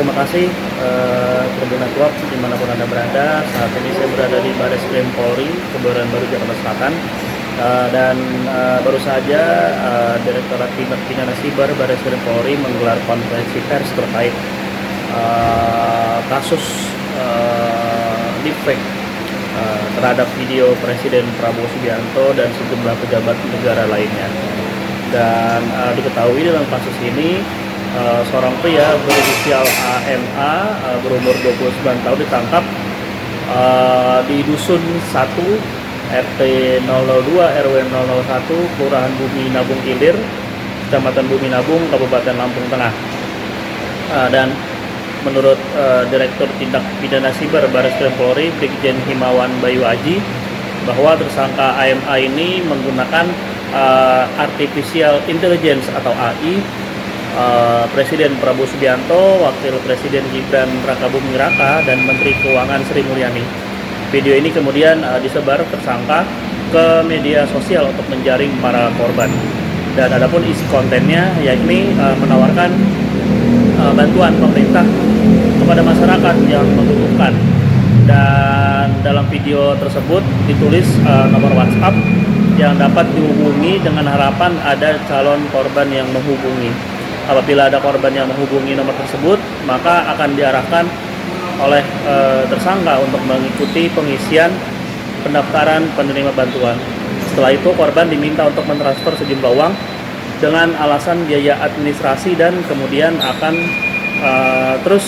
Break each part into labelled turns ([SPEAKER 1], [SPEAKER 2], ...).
[SPEAKER 1] terima kasih Tribun Network dimanapun Anda berada. Saat ini saya berada di Bareskrim Polri, Kebayoran Baru, Jakarta Selatan. Dan baru saja Direktorat Tindak Pidana Siber Bareskrim Polri menggelar konferensi pers terkait kasus deepfake terhadap video Presiden Prabowo Subianto dan sejumlah pejabat negara lainnya. Dan diketahui dalam kasus ini seorang pria berinisial AMA berumur 29 tahun ditangkap di Dusun 1 RT 002 RW 001 Kelurahan Bumi Nabung Ilir, Kecamatan Bumi Nabung, Kabupaten Lampung Tengah. Dan menurut Direktur Tindak Pidana Siber Bareskrim Polri Brigjen Himawan Bayu Aji, bahwa tersangka AMA ini menggunakan Artificial Intelligence atau AI Presiden Prabowo Subianto, Wakil Presiden Gibran Rakabuming Raka, dan Menteri Keuangan Sri Mulyani. Video ini kemudian disebar tersangka ke media sosial untuk menjaring para korban. Dan adapun isi kontennya yakni menawarkan bantuan pemerintah kepada masyarakat yang membutuhkan. Dan dalam video tersebut ditulis nomor WhatsApp yang dapat dihubungi dengan harapan ada calon korban yang menghubungi. Apabila ada korban yang menghubungi nomor tersebut, maka akan diarahkan oleh tersangka untuk mengikuti pengisian pendaftaran penerima bantuan. Setelah itu korban diminta untuk mentransfer sejumlah uang dengan alasan biaya administrasi, dan kemudian akan terus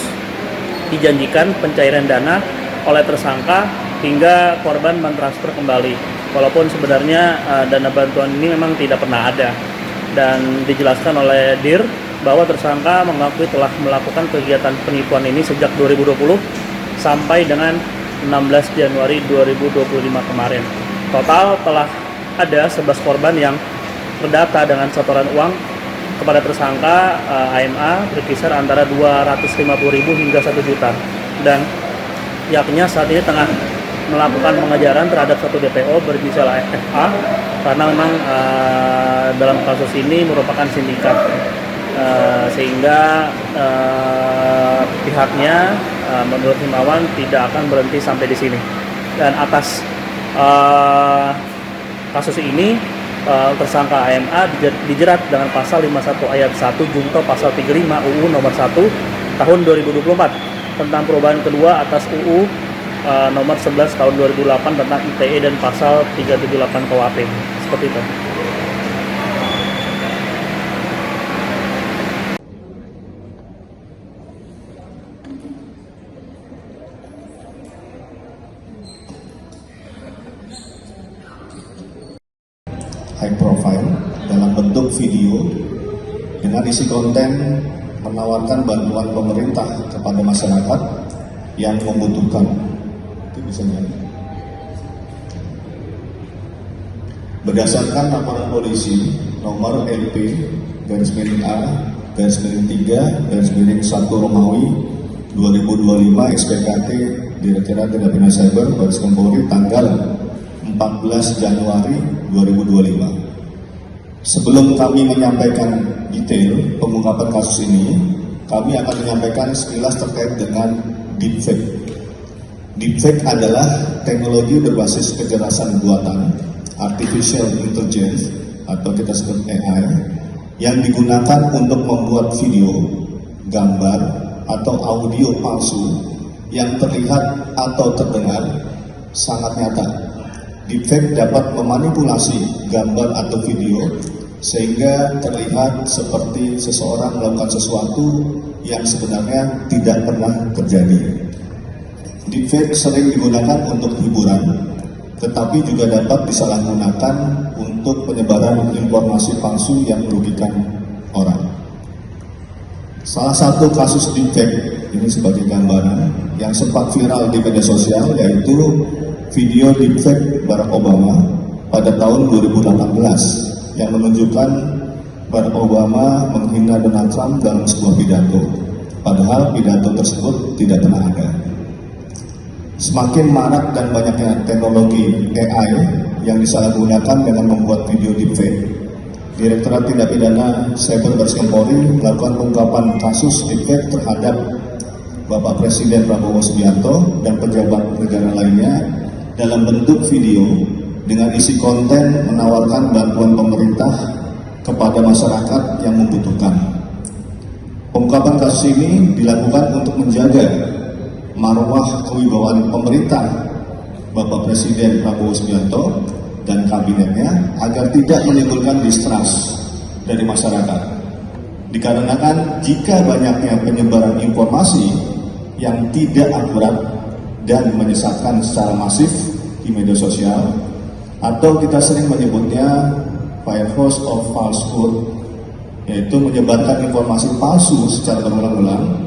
[SPEAKER 1] dijanjikan pencairan dana oleh tersangka hingga korban mentransfer kembali. Walaupun sebenarnya dana bantuan ini memang tidak pernah ada. Dan dijelaskan oleh DIR bahwa tersangka mengakui telah melakukan kegiatan penipuan ini sejak 2020 sampai dengan 16 Januari 2025 kemarin. Total telah ada 11 korban yang terdata dengan setoran uang kepada tersangka AMA berkisar antara 250.000 hingga 1 juta. Dan pihaknya saat ini tengah melakukan pengejaran terhadap satu DPO berinisial FA karena memang dalam kasus ini merupakan sindikat, sehingga pihaknya menurut Himawan tidak akan berhenti sampai di sini. Dan atas kasus ini tersangka AMA dijerat dengan pasal 51 ayat 1 junto pasal 35 UU nomor 1 tahun 2024 tentang perubahan kedua atas UU nomor 11 tahun 2008 tentang ITE dan pasal 378 KUHP. Seperti itu.
[SPEAKER 2] High profile dalam bentuk video dengan isi konten menawarkan bantuan pemerintah kepada masyarakat yang membutuhkan. Itu bisa jadi. Berdasarkan laporan polisi nomor LP /A/3/1 Romawi 2025 SPKT Direktorat Tindak Pidana Siber Bareskrim Polri tanggal 14 Januari 2025. Sebelum kami menyampaikan detail pengungkapan kasus ini, kami akan menyampaikan sekilas terkait dengan deepfake. Deepfake adalah teknologi berbasis kecerdasan buatan, artificial intelligence atau kita sebut AI, yang digunakan untuk membuat video, gambar, atau audio palsu yang terlihat atau terdengar sangat nyata. Deepfake dapat memanipulasi gambar atau video sehingga terlihat seperti seseorang melakukan sesuatu yang sebenarnya tidak pernah terjadi. Deepfake sering digunakan untuk hiburan, tetapi juga dapat disalahgunakan untuk penyebaran informasi palsu yang merugikan orang. Salah satu kasus deepfake ini sebagai gambaran yang sempat viral di media sosial yaitu video deepfake Barack Obama pada tahun 2018 yang menunjukkan Barack Obama menghina Donald Trump dalam sebuah pidato, padahal pidato tersebut tidak pernah ada. Semakin marak dan banyaknya teknologi AI yang disalahgunakan dengan membuat video deepfake, Direktorat Tindak Pidana Siber Bareskrim Polri melakukan pengungkapan kasus deepfake terhadap Bapak Presiden Prabowo Subianto dan pejabat negara lainnya dalam bentuk video dengan isi konten menawarkan bantuan pemerintah kepada masyarakat yang membutuhkan. Pengungkapan kasus ini dilakukan untuk menjaga marwah kewibawaan pemerintah Bapak Presiden Prabowo Subianto dan kabinetnya agar tidak menimbulkan distrust dari masyarakat. Dikarenakan jika banyaknya penyebaran informasi yang tidak akurat dan menyesatkan secara masif di media sosial, atau kita sering menyebutnya virus of falsehood, yaitu menyebarkan informasi palsu secara berulang-ulang,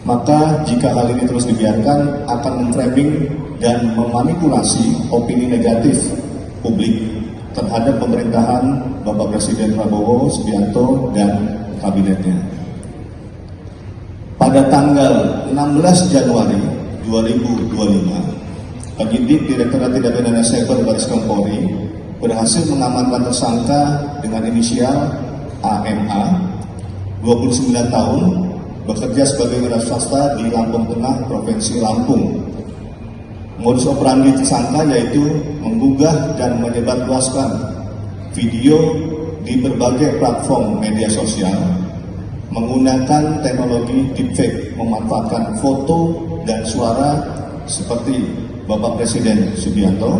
[SPEAKER 2] maka jika hal ini terus dibiarkan akan memframing dan memanipulasi opini negatif publik terhadap pemerintahan Bapak Presiden Prabowo Subianto dan kabinetnya. Pada tanggal 16 Januari 2025, penyidik Direktorat Tindak Pidana Cyber Barreskrim Polri berhasil mengamankan tersangka dengan inisial AMA, 29 tahun, bekerja sebagai wira swasta di Lampung Tengah, Provinsi Lampung. Modus operandi tersangka yaitu menggugah dan menyebarluaskan video di berbagai platform media sosial menggunakan teknologi deepfake, memanfaatkan foto dan suara seperti Bapak Presiden Subianto,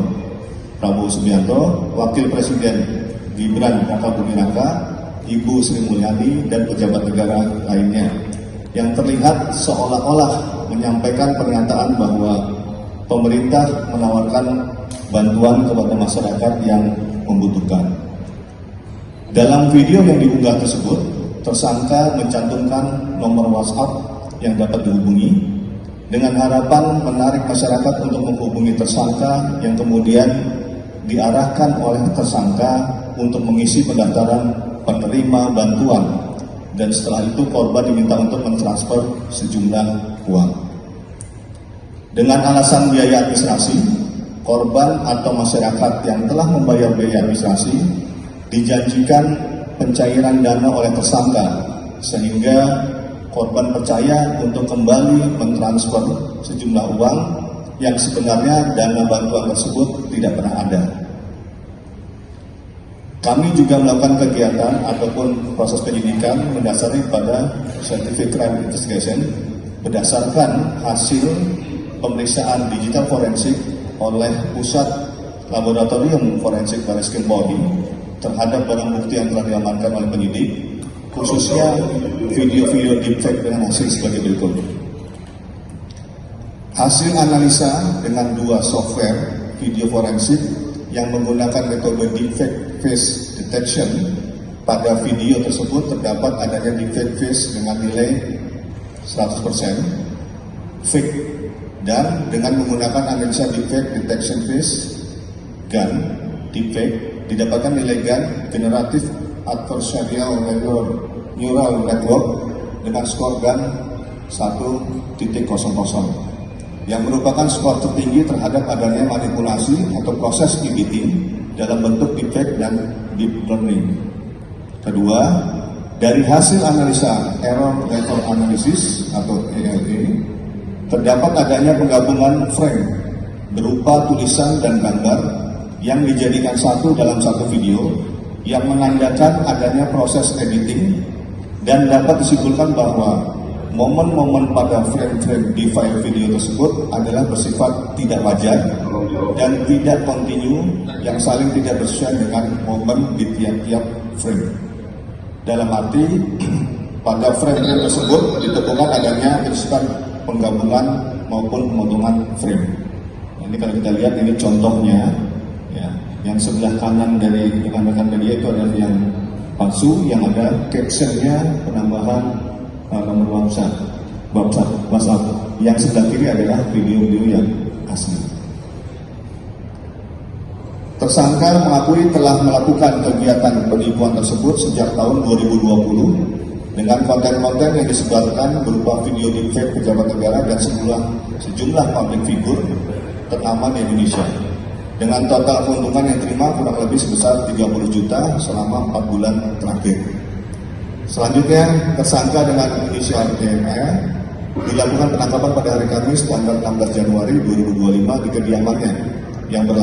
[SPEAKER 2] Prabowo Subianto, Wakil Presiden Gibran Rakabuming Raka, Ibu Sri Mulyani, dan pejabat negara lainnya yang terlihat seolah-olah menyampaikan pernyataan bahwa pemerintah menawarkan bantuan kepada masyarakat yang membutuhkan. Dalam video yang diunggah tersebut, tersangka mencantumkan nomor WhatsApp yang dapat dihubungi dengan harapan menarik masyarakat untuk menghubungi tersangka yang kemudian diarahkan oleh tersangka untuk mengisi pendaftaran penerima bantuan, dan setelah itu korban diminta untuk mentransfer sejumlah uang. Dengan alasan biaya administrasi, korban atau masyarakat yang telah membayar biaya administrasi dijanjikan pencairan dana oleh tersangka, sehingga korban percaya untuk kembali mentransfer sejumlah uang yang sebenarnya dana bantuan tersebut tidak pernah ada. Kami juga melakukan kegiatan ataupun proses penyidikan mendasari pada Scientific Crime Investigation berdasarkan hasil pemeriksaan digital forensik oleh Pusat Laboratorium Forensik Barreskrim Polri terhadap barang bukti yang telah diamankan oleh penyidik, khususnya video-video deepfake dengan hasil sebagai berikut. Hasil analisa dengan dua software video forensik yang menggunakan metode deepfake face detection, pada video tersebut terdapat adanya deepfake face dengan nilai 100% fake, dan dengan menggunakan analisa deepfake detection face GAN deepfake didapatkan nilai GAN generatif adversarial neural network dengan skor GAN 1.00 yang merupakan skor tertinggi terhadap adanya manipulasi atau proses editing dalam bentuk deepfake dan deep learning. Kedua, dari hasil analisa error level analysis atau ELA, terdapat adanya penggabungan frame berupa tulisan dan gambar yang dijadikan satu dalam satu video yang menandakan adanya proses editing, dan dapat disimpulkan bahwa momen-momen pada frame-frame di file video tersebut adalah bersifat tidak wajar dan tidak kontinu yang saling tidak bersesuaian dengan momen di tiap-tiap frame. Dalam arti pada frame-frame tersebut ditemukan adanya kesulitan penggabungan maupun pemotongan frame. Ini kalau kita lihat ini contohnya, ya, yang sebelah kanan dari rekan-rekan media itu adalah yang palsu, yang ada captionnya penambahan nomor WhatsApp. Yang sebelah kiri adalah video-video yang asli. Tersangka mengakui telah melakukan kegiatan penipuan tersebut sejak tahun 2020 dengan konten-konten yang disebarkan berupa video deepfake pejabat negara dan sejumlah public figure ternama di Indonesia, dengan total keuntungan yang terima kurang lebih sebesar 30 juta selama 4 bulan terakhir. Selanjutnya, tersangka dengan inisial DMR dilakukan penangkapan pada hari Kamis tanggal 16 Januari 2025 di kediamannya yang beralamat